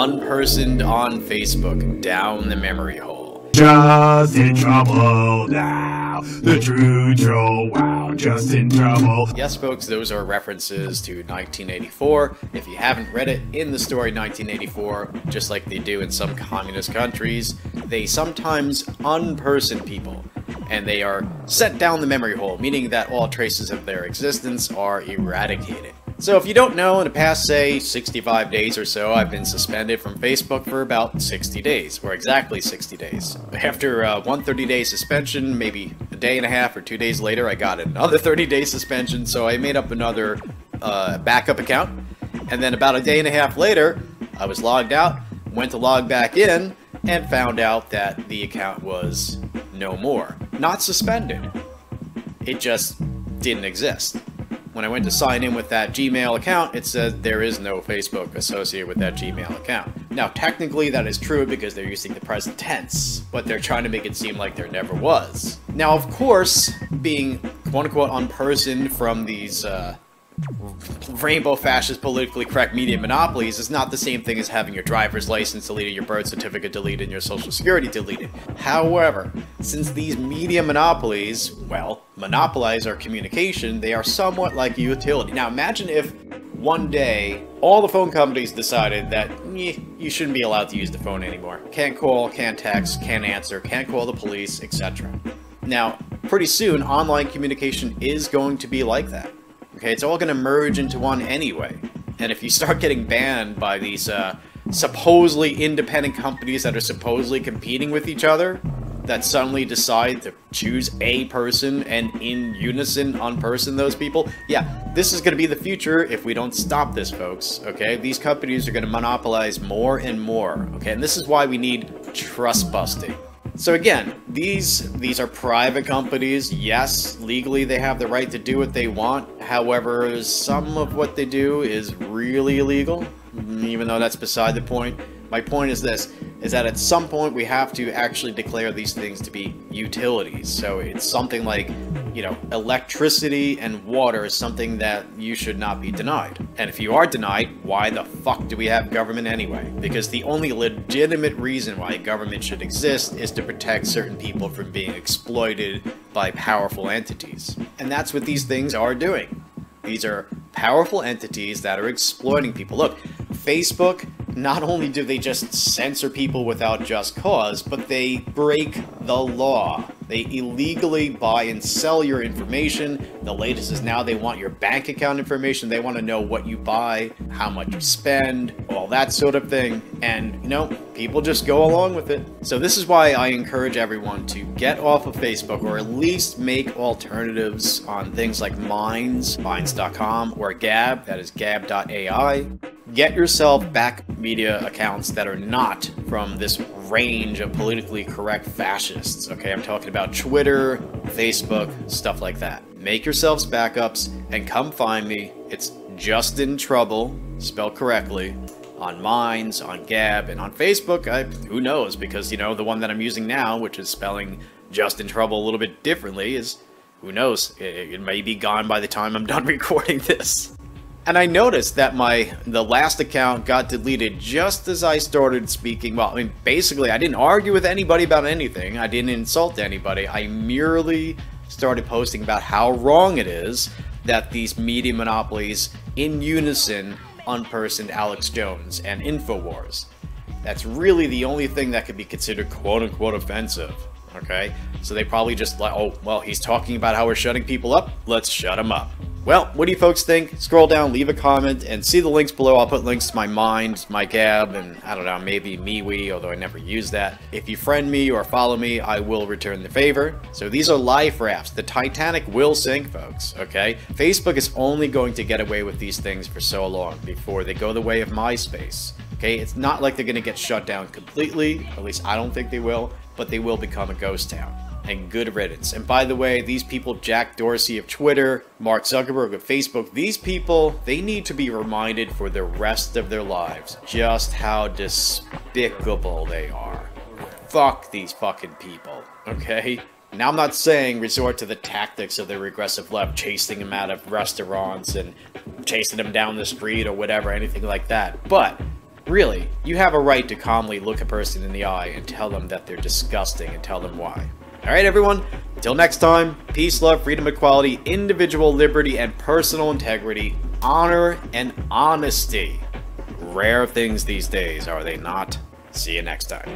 Unpersoned on Facebook, down the memory hole. Just in trouble now, the true troll, wow, just in trouble. Yes, folks, those are references to 1984. If you haven't read it, in the story 1984, just like they do in some communist countries, they sometimes unperson people, and they are set down the memory hole, meaning that all traces of their existence are eradicated. So if you don't know, in the past, say, 65 days or so, I've been suspended from Facebook for about 60 days, or exactly 60 days. After one 30-day suspension, maybe a day and a half or 2 days later, I got another 30-day suspension, so I made up another backup account. And then about a day and a half later, I was logged out, went to log back in, and found out that the account was no more. Not suspended. It just didn't exist. When I went to sign in with that Gmail account, it said there is no Facebook associated with that Gmail account. Now, technically that is true because they're using the present tense, but they're trying to make it seem like there never was. Now, of course, being quote-unquote unpersoned from these rainbow fascist politically correct media monopolies is not the same thing as having your driver's license deleted, your birth certificate deleted, and your social security deleted. However, since these media monopolies, well, monopolize our communication, they are somewhat like a utility. Now imagine if one day all the phone companies decided that you shouldn't be allowed to use the phone anymore. Can't call, can't text, can't answer, can't call the police, etc. Now, pretty soon, online communication is going to be like that. Okay, it's all going to merge into one anyway. And if you start getting banned by these supposedly independent companies that are supposedly competing with each other, that suddenly decide to choose a person and in unison unperson those people, yeah, this is going to be the future if we don't stop this, folks. Okay, these companies are going to monopolize more and more. Okay, and this is why we need trust busting. So again, these are private companies. Yes, legally they have the right to do what they want. However, some of what they do is really illegal, even though that's beside the point. My point is this, is that at some point we have to actually declare these things to be utilities. So it's something like, you know, electricity and water is something that you should not be denied. And if you are denied, why the fuck do we have government anyway? Because the only legitimate reason why government should exist is to protect certain people from being exploited by powerful entities. And that's what these things are doing. These are powerful entities that are exploiting people. Look, Facebook, not only do they just censor people without just cause, but they break the law. They illegally buy and sell your information. The latest is now they want your bank account information. They want to know what you buy, how much you spend, all that sort of thing. And, you know, people just go along with it. So this is why I encourage everyone to get off of Facebook, or at least make alternatives on things like Minds.com, or Gab, that is gab.ai. Get yourself back media accounts that are not from this range of politically correct fascists. Okay, I'm talking about Twitter, Facebook, stuff like that. Make yourselves backups and come find me. It's Just in Trouble, spelled correctly, on Minds, on Gab, and on Facebook. Who knows, because, you know, the one that I'm using now, which is spelling Just in Trouble a little bit differently, is, who knows, it may be gone by the time I'm done recording this. And I noticed that the last account got deleted just as I started speaking. Well, I mean, basically, I didn't argue with anybody about anything. I didn't insult anybody. I merely started posting about how wrong it is that these media monopolies in unison unpersoned Alex Jones and InfoWars. That's really the only thing that could be considered quote-unquote offensive. Okay? So they probably just like, oh, well, he's talking about how we're shutting people up. Let's shut him up. Well, what do you folks think? Scroll down, leave a comment, and see the links below. I'll put links to my Mind, my Gab, and I don't know, maybe MeWe, although I never use that. If you friend me or follow me, I will return the favor. So these are life rafts. The Titanic will sink, folks, okay? Facebook is only going to get away with these things for so long before they go the way of MySpace. Okay, it's not like they're going to get shut down completely, at least I don't think they will, but they will become a ghost town. And good riddance. And by the way, these people, Jack Dorsey of Twitter, Mark Zuckerberg of Facebook, these people, they need to be reminded for the rest of their lives just how despicable they are. Fuck these fucking people, okay? Now, I'm not saying resort to the tactics of the regressive left, chasing them out of restaurants and chasing them down the street or whatever, anything like that. But Really, you have a right to calmly look a person in the eye and tell them that they're disgusting and tell them why. Alright everyone, until next time, peace, love, freedom, equality, individual liberty, and personal integrity, honor, and honesty. Rare things these days, are they not? See you next time.